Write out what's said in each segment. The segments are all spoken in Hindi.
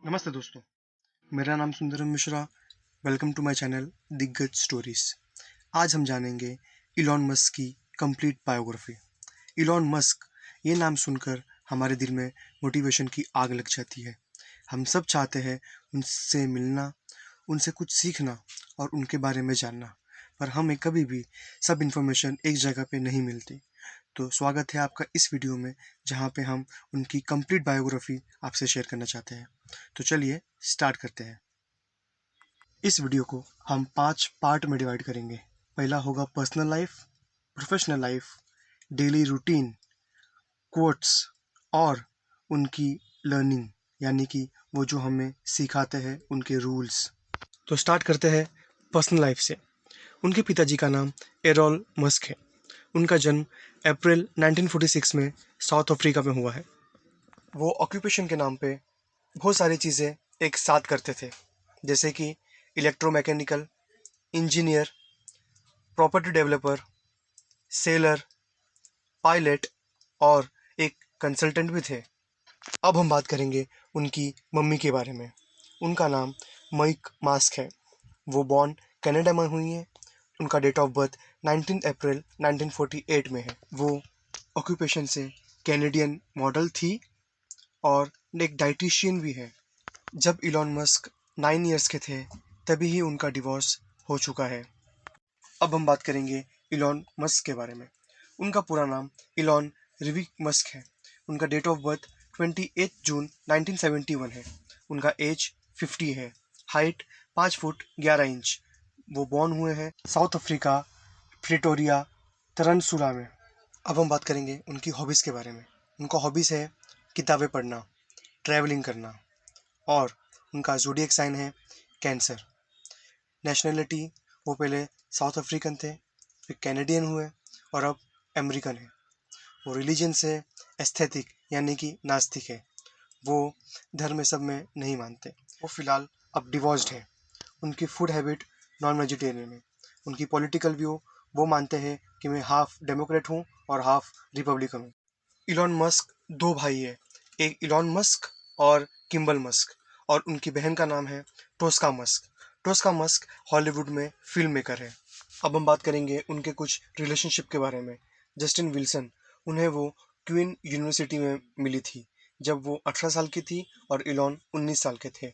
नमस्ते दोस्तों, मेरा नाम Sundaram Mishra. Welcome to my channel Diggaj stories. आज हम जानेंगे इलॉन मस्क की कंप्लीट बायोग्राफी। इलॉन मस्क, ये नाम सुनकर हमारे दिल में मोटिवेशन की आग लग जाती है। हम सब चाहते हैं उनसे मिलना, उनसे कुछ सीखना और उनके बारे में जानना, पर हमें कभी भी सब इन्फॉर्मेशन एक जगह पे नहीं मिलती। तो स्वागत है आपका इस वीडियो में, जहाँ पे हम उनकी कंप्लीट बायोग्राफी आपसे शेयर करना चाहते हैं। तो चलिए स्टार्ट करते हैं। इस वीडियो को हम 5 पार्ट में डिवाइड करेंगे। पहला होगा personal life, professional life, daily routine, quotes और उनकी लर्निंग, यानी कि वो जो हमें सिखाते हैं उनके रूल्स। तो स्टार्ट करते हैं पर्सनल लाइफ से। उनके पिताजी का नाम एरोल मस्क है। उनका जन्म अप्रैल 1946 में साउथ अफ्रीका में हुआ है। वो ऑक्यूपेशन के नाम पे बहुत सारी चीज़ें एक साथ करते थे, जैसे कि electromechanical engineer, property developer, seller, pilot और एक कंसल्टेंट भी थे। अब हम बात करेंगे उनकी मम्मी के बारे में। उनका नाम माइक मास्क है। वो बॉर्न कनाडा में हुई हैं। उनका डेट ऑफ बर्थ 19 अप्रैल 1948 में है। वो ऑक्यूपेशन से कैनेडियन मॉडल थी और एक डाइटिशियन भी है। जब इलॉन मस्क 9 इयर्स के थे तभी ही उनका डिवोर्स हो चुका है। अब हम बात करेंगे इलॉन मस्क के बारे में। उनका पूरा नाम इलॉन रिविक मस्क है। उनका डेट ऑफ बर्थ 28 जून 1971 है। उनका एज 50 है। Height 5 foot 11 inch. वो बॉर्न हुए हैं साउथ अफ्रीका, प्रिटोरिया, तरनसुला में। अब हम बात करेंगे उनकी हॉबीज़ के बारे में। उनका हॉबीज़ है किताबें पढ़ना, ट्रैवलिंग करना और उनका ज़ोडिएक साइन है कैंसर। नेशनलिटी, वो पहले साउथ अफ्रीकन थे, फिर कैनेडियन हुए और अब अमेरिकन है। वो रिलीजन से एस्थेटिक यानी कि नास्तिक है। वो धर्म सब में नहीं मानते। वो फिलहाल अब डिवोर्स्ड है। उनकी फूड हैबिट नॉन वेजिटेरियन है। उनकी पॉलिटिकल व्यू, वो मानते हैं कि मैं हाफ डेमोक्रेट हूँ और हाफ रिपब्लिकन हूँ। इलॉन मस्क दो भाई है, एक इलॉन मस्क और किम्बल मस्क, और उनकी बहन का नाम है Tosca Musk. Tosca Musk Hollywood में फिल्म मेकर है। अब हम बात करेंगे उनके कुछ रिलेशनशिप के बारे में। जस्टिन विल्सन, उन्हें वो क्वीन यूनिवर्सिटी में मिली थी जब वो 18 साल की थी और इलॉन 19 साल के थे।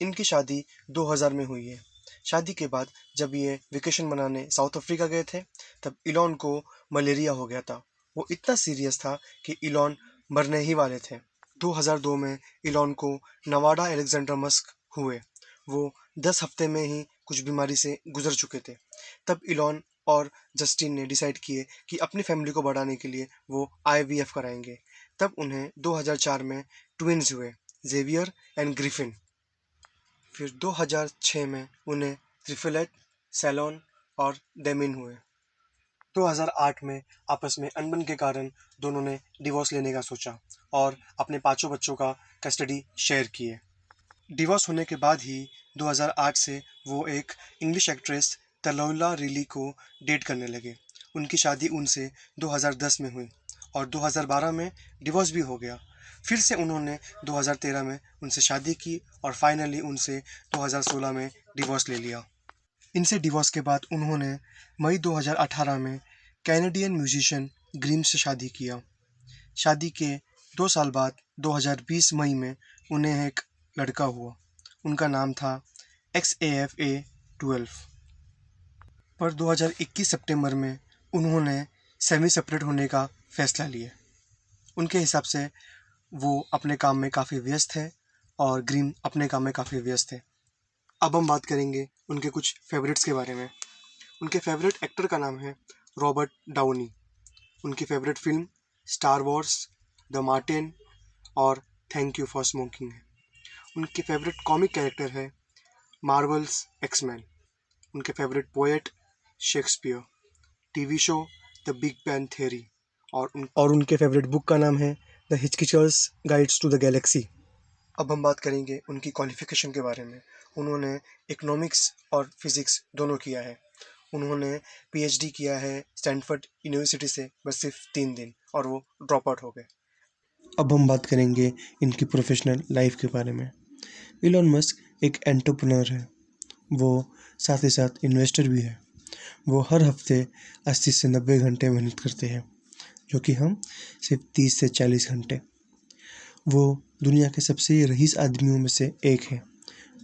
इनकी शादी 2000 में हुई है। शादी के बाद जब ये वेकेशन मनाने साउथ अफ्रीका गए थे तब इलॉन को मलेरिया हो गया था। वो इतना सीरियस था कि इलॉन मरने ही वाले थे। 2002 में इलॉन को नवाडा एलेक्जेंडर मस्क हुए। वो 10 हफ्ते में ही कुछ बीमारी से गुजर चुके थे। तब इलॉन और जस्टिन ने डिसाइड किए कि अपनी फैमिली को बढ़ाने के लिए वो आईवीएफ कराएंगे। तब उन्हें 2004 में ट्विन्स हुए, जेवियर एंड ग्रिफिन। फिर 2006 में उन्हें ट्रिफलेट, सैलोन और डेमिन हुए। 2008 में आपस में अनबन के कारण दोनों ने डिवोर्स लेने का सोचा और अपने पांचों बच्चों का कस्टडी शेयर किए। डिवोर्स होने के बाद ही 2008 से वो एक इंग्लिश एक्ट्रेस तलौला रिली को डेट करने लगे। उनकी शादी उनसे 2010 में हुई और 2012 में डिवोर्स भी हो गया। फिर से उन्होंने 2013 में उनसे शादी की और फाइनली उनसे 2016 में डिवोर्स ले लिया। इनसे डिवोर्स के बाद उन्होंने मई 2018 में कैनेडियन म्यूजिशियन ग्रीम से शादी किया। शादी के 2 साल बाद 2020 मई में उन्हें एक लड़का हुआ। उनका नाम था XAFA12। पर 2021 सितंबर में उन्होंने सेमी सेपरेट होने का फैसला लिया। उनके हिसाब से वो अपने काम में काफ़ी व्यस्त है और ग्रीम अपने काम में काफ़ी व्यस्त है। अब हम बात करेंगे उनके कुछ फेवरेट्स के बारे में। उनके फेवरेट एक्टर का नाम है रॉबर्ट डाउनी। उनकी favourite film Star Wars, the Martian और थैंक यू फॉर स्मोकिंग है। उनकी फेवरेट कॉमिक कैरेक्टर है मार्वल्स एक्समैन। उनके favourite poet Shakespeare. TV show the Big Bang Theory और उनके फेवरेट बुक का नाम है the Hitchhiker's Guides to the Galaxy. अब हम बात करेंगे उनकी क्वालिफिकेशन के बारे में। उन्होंने इकोनॉमिक्स और फिजिक्स दोनों किया है। उन्होंने पीएचडी किया है स्टैनफोर्ड यूनिवर्सिटी से, बस सिर्फ 3 दिन, और वो ड्रॉप आउट हो गए। अब हम बात करेंगे इनकी प्रोफेशनल लाइफ के बारे में। इलॉन मस्क एक एंटरप्रेन्योर है। वो साथ ही साथ इन्वेस्टर भी है। वो हर हफ्ते 80 से 90 घंटे मेहनत करते हैं, जो कि हम सिर्फ 30 से 40 घंटे। वो दुनिया के सबसे रईस आदमियों में से एक है।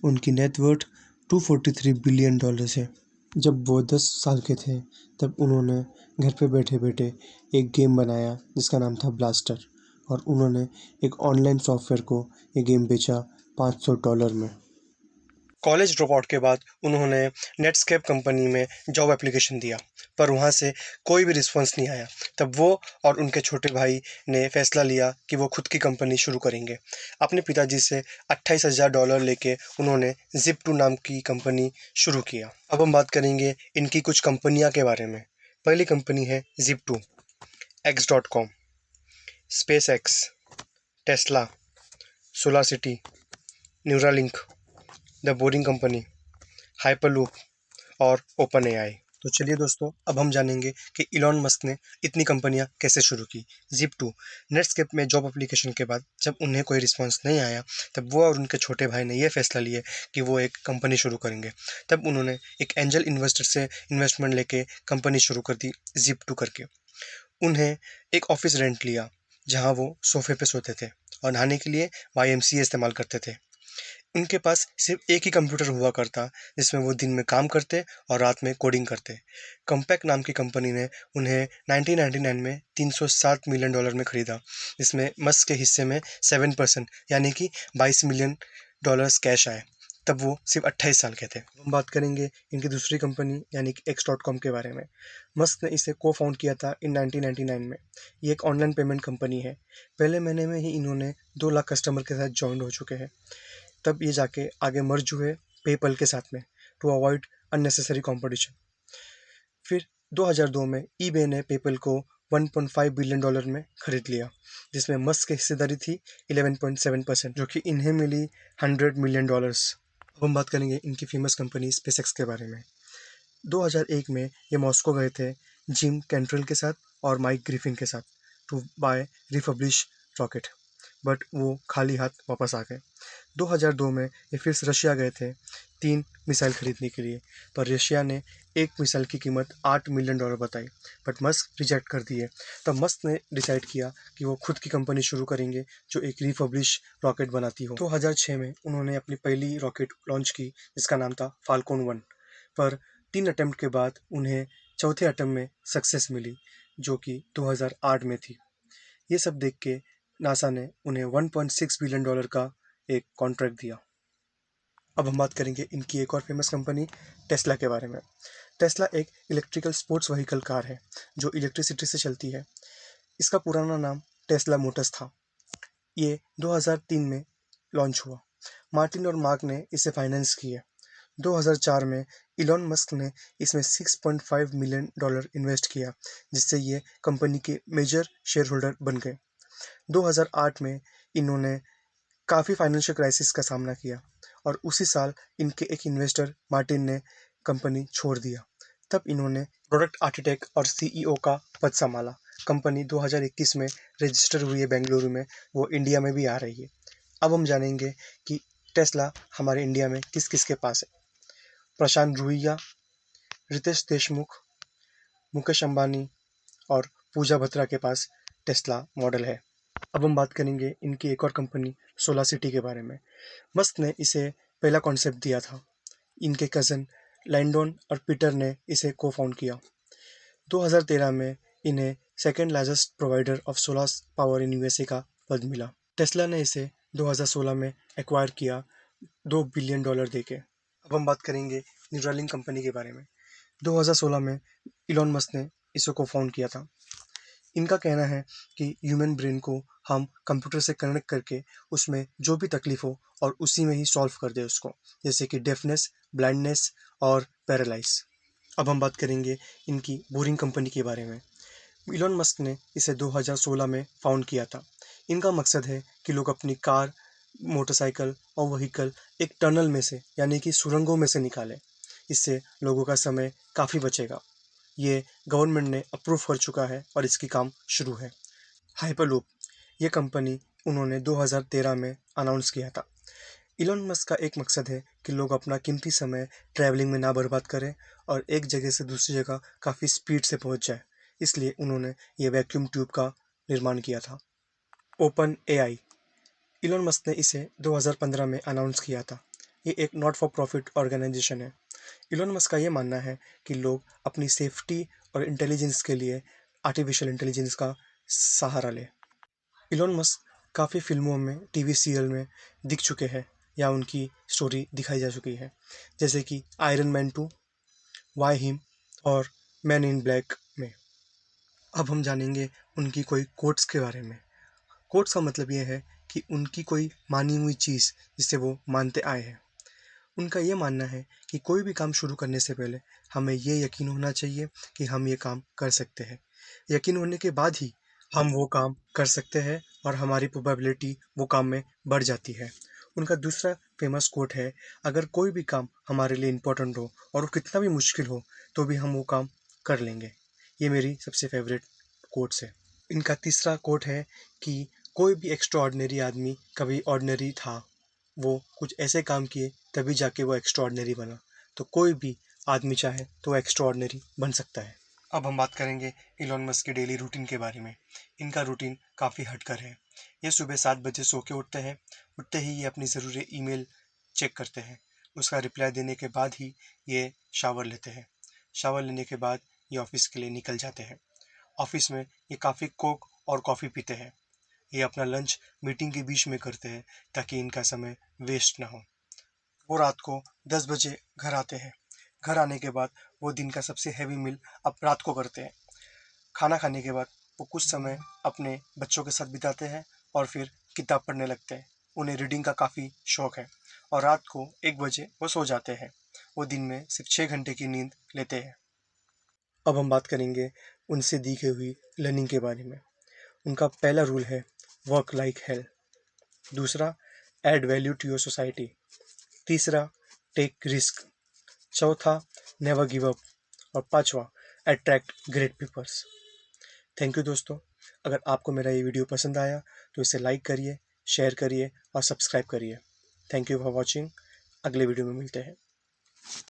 उनकी नेटवर्थ $243 बिलियन है। जब वो 10 साल के थे तब उन्होंने घर पे बैठे बैठे एक गेम बनाया जिसका नाम था ब्लास्टर, और उन्होंने एक ऑनलाइन सॉफ्टवेयर को ये गेम बेचा $500 में। कॉलेज ड्रॉप आउट के बाद उन्होंने नेटस्केप कंपनी में जॉब एप्लीकेशन दिया, पर वहाँ से कोई भी रिस्पॉन्स नहीं आया। तब वो और उनके छोटे भाई ने फैसला लिया कि वो खुद की कंपनी शुरू करेंगे। अपने पिताजी से $28,000 लेके उन्होंने जिप2 नाम की कंपनी शुरू किया। अब हम बात करेंगे इनकी कुछ कंपनियां के बारे में। पहली कंपनी है जिप2, X.com, space x, Tesla, solar city, Neuralink, the boring company, hyperloop और ओपन एआई। तो चलिए दोस्तों, अब हम जानेंगे कि इलॉन मस्क ने इतनी कंपनियां कैसे शुरू की। जिप2, नेटस्केप में जॉब एप्लीकेशन के बाद जब उन्हें कोई रिस्पांस नहीं आया, तब वो और उनके छोटे भाई ने यह फैसला लिया कि वो एक कंपनी शुरू करेंगे। तब उन्होंने एक एंजल इन्वेस्टर से इन्वेस्टमेंट लेके कंपनी शुरू कर दी, जिप2 करके। उन्हें एक ऑफिस रेंट लिया जहाँ वो सोफे पे सोते थे और नहाने के लिए YMCA इस्तेमाल करते थे। उनके पास सिर्फ एक ही कंप्यूटर हुआ करता जिसमें वो दिन में काम करते और रात में कोडिंग करते। कॉम्पैक्ट नाम की कंपनी ने उन्हें 1999 में $307 मिलियन में खरीदा, जिसमें मस्क के हिस्से में 7% यानी कि $22 मिलियन कैश आए। तब वो सिर्फ 28 साल के थे। हम बात करेंगे इनकी दूसरी कंपनी यानी कि X.com के बारे में। मस्क ने इसे को फाउंड किया था इन 1999 में। ये एक ऑनलाइन पेमेंट कंपनी है। पहले महीने में ही इन्होंने 2 लाख कस्टमर के साथ ज्वाइन हो चुके हैं। तब ये जाके आगे मर्ज हुए पेपल के साथ में, टू अवॉइड अननेसेसरी कंपटीशन। फिर 2002 में ईबे ने पेपल को $1.5 बिलियन में खरीद लिया, जिसमें मस्क की हिस्सेदारी थी 11.7%, जो कि इन्हें मिली $100 मिलियन। अब हम बात करेंगे इनकी फेमस कंपनी स्पेसएक्स के बारे में। 2001 में ये मॉस्को गए थे जिम कैंट्रेल के साथ और माइक ग्रिफिन के साथ टू बाय रिफब्लिश रॉकेट, बट वो खाली हाथ वापस आ गए। 2002 में ये फिर से रशिया गए थे 3 मिसाइल खरीदने के लिए, पर रशिया ने एक मिसाइल की कीमत $8 मिलियन बताई, बट मस्क रिजेक्ट कर दिए। तब मस्क ने डिसाइड किया कि वो खुद की कंपनी शुरू करेंगे जो एक रिफब्लिश रॉकेट बनाती हो। 2006 में उन्होंने अपनी पहली रॉकेट लॉन्च की जिसका नाम था फाल्कन 1, पर 3 अटेम्प्ट के बाद उन्हें चौथे अटेम्प्ट में सक्सेस मिली, जो कि 2008 में थी। ये सब देख के नासा ने उन्हें $1.6 बिलियन का एक कॉन्ट्रैक्ट दिया। अब हम बात करेंगे इनकी एक और फेमस कंपनी टेस्ला के बारे में। टेस्ला एक इलेक्ट्रिकल स्पोर्ट्स व्हीकल कार है जो इलेक्ट्रिसिटी से चलती है। इसका पुराना नाम टेस्ला मोटर्स था। ये 2003 में लॉन्च हुआ। मार्टिन और मार्क ने इसे फाइनेंस किया। 2004 में इलॉन मस्क ने इसमें $6.5 मिलियन इन्वेस्ट किया, जिससे ये कंपनी के मेजर शेयर होल्डर बन गए। 2008 में इन्होंने काफ़ी फाइनेंशियल क्राइसिस का सामना किया और उसी साल इनके एक इन्वेस्टर मार्टिन ने कंपनी छोड़ दिया। तब इन्होंने प्रोडक्ट आर्किटेक्ट और सीईओ का पद संभाला। कंपनी 2021 में रजिस्टर हुई है बेंगलुरु में, वो इंडिया में भी आ रही है। अब हम जानेंगे कि टेस्ला हमारे इंडिया में किस किस के पास है। प्रशांत रुइया, रितेश देशमुख, मुकेश अंबानी और पूजा बत्रा के पास टेस्ला मॉडल है। अब हम बात करेंगे इनकी एक और कंपनी सोलार सिटी के बारे में। मस्क ने इसे पहला कॉन्सेप्ट दिया था। इनके कज़न लैंडोन और पीटर ने इसे को फाउंड किया। 2013 में इन्हें second largest provider of solar power in USA का पद मिला। टेस्ला ने इसे 2016 में एक्वायर किया $2 बिलियन देके। अब हम बात करेंगे न्यूरालिंक कंपनी के बारे में। 2016 में इलॉन मस्क ने इसे को फाउंड किया था। इनका कहना है कि ह्यूमन ब्रेन को हम कंप्यूटर से कनेक्ट करके उसमें जो भी तकलीफ हो और उसी में ही सॉल्व कर दे उसको, जैसे कि डेफनेस, ब्लाइंडनेस और पैरालाइज। अब हम बात करेंगे इनकी बोरिंग कंपनी के बारे में। इलॉन मस्क ने इसे 2016 में फाउंड किया था। इनका मकसद है कि लोग अपनी कार, मोटरसाइकिल और व्हीकल एक टनल में से यानी कि सुरंगों में से निकालें। इससे लोगों का समय काफ़ी बचेगा। ये गवर्नमेंट ने अप्रूव कर चुका है और इसकी काम शुरू है। हाइपरलूप, ये कंपनी उन्होंने 2013 में अनाउंस किया था। इलॉन मस्क का एक मकसद है कि लोग अपना कीमती समय ट्रैवलिंग में ना बर्बाद करें और एक जगह से दूसरी जगह काफ़ी स्पीड से पहुंच जाए। इसलिए उन्होंने ये वैक्यूम ट्यूब का निर्माण किया था। ओपन एआई, इलॉन मस्क ने इसे 2015 में अनाउंस किया था। ये एक नॉट फॉर प्रॉफिट ऑर्गेनाइजेशन है। इलॉन मस्क का ये मानना है कि लोग अपनी सेफ्टी और इंटेलिजेंस के लिए आर्टिफिशियल इंटेलिजेंस का सहारा लें। इलॉन मस्क काफ़ी फिल्मों में, टीवी सीरियल में दिख चुके हैं या उनकी स्टोरी दिखाई जा चुकी है, जैसे कि आयरन मैन 2, वाई हिम और मैन इन ब्लैक में। अब हम जानेंगे उनकी कोई कोट्स के बारे में। कोट्स का मतलब ये है कि उनकी कोई मानी हुई चीज़ जिसे वो मानते आए हैं। उनका ये मानना है कि कोई भी काम शुरू करने से पहले हमें ये यकीन होना चाहिए कि हम ये काम कर सकते हैं। यकीन होने के बाद ही हम वो काम कर सकते हैं और हमारी प्रोबेबिलिटी वो काम में बढ़ जाती है। उनका दूसरा फेमस कोट है, अगर कोई भी काम हमारे लिए इम्पोर्टेंट हो और वो कितना भी मुश्किल हो तो भी हम वो काम कर लेंगे। ये मेरी सबसे फेवरेट कोट्स है। इनका तीसरा कोट है कि कोई भी एक्स्ट्रा ऑर्डिनरी आदमी कभी ऑर्डिनरी था। वो कुछ ऐसे काम किए तभी जाके वो एक्स्ट्रा ऑर्डिनरी बना। तो कोई भी आदमी चाहे तो एक्स्ट्रा ऑर्डिनरी बन सकता है। अब हम बात करेंगे इलॉन मस्क के डेली रूटीन के बारे में। इनका रूटीन काफ़ी हटकर है। ये सुबह 7 बजे सो के उठते हैं। उठते ही ये अपनी ज़रूरी ईमेल चेक करते हैं। उसका रिप्लाई देने के बाद ही ये शावर लेते हैं। शावर लेने के बाद ये ऑफिस के लिए निकल जाते हैं। ऑफिस में ये काफ़ी कोक और कॉफ़ी पीते हैं। ये अपना लंच मीटिंग के बीच में करते हैं ताकि इनका समय वेस्ट ना हो। वो रात को 10 बजे घर आते हैं। घर आने के बाद वो दिन का सबसे हैवी मील अब रात को करते हैं। खाना खाने के बाद वो कुछ समय अपने बच्चों के साथ बिताते हैं और फिर किताब पढ़ने लगते हैं। उन्हें रीडिंग का काफ़ी शौक है और रात को 1 बजे वो सो जाते हैं। वो दिन में सिर्फ 6 घंटे की नींद लेते हैं। अब हम बात करेंगे उनसे दी गई हुई लर्निंग के बारे में। उनका पहला रूल है वर्क लाइक हेल। दूसरा, add value to your society. तीसरा, टेक रिस्क। चौथा, नेवर गिव अप। और पांचवा, attract great peoples. Thank you दोस्तों। अगर आपको मेरा ये वीडियो पसंद आया तो इसे लाइक करिए, शेयर करिए और सब्सक्राइब करिए। Thank you for watching. अगले वीडियो में मिलते हैं।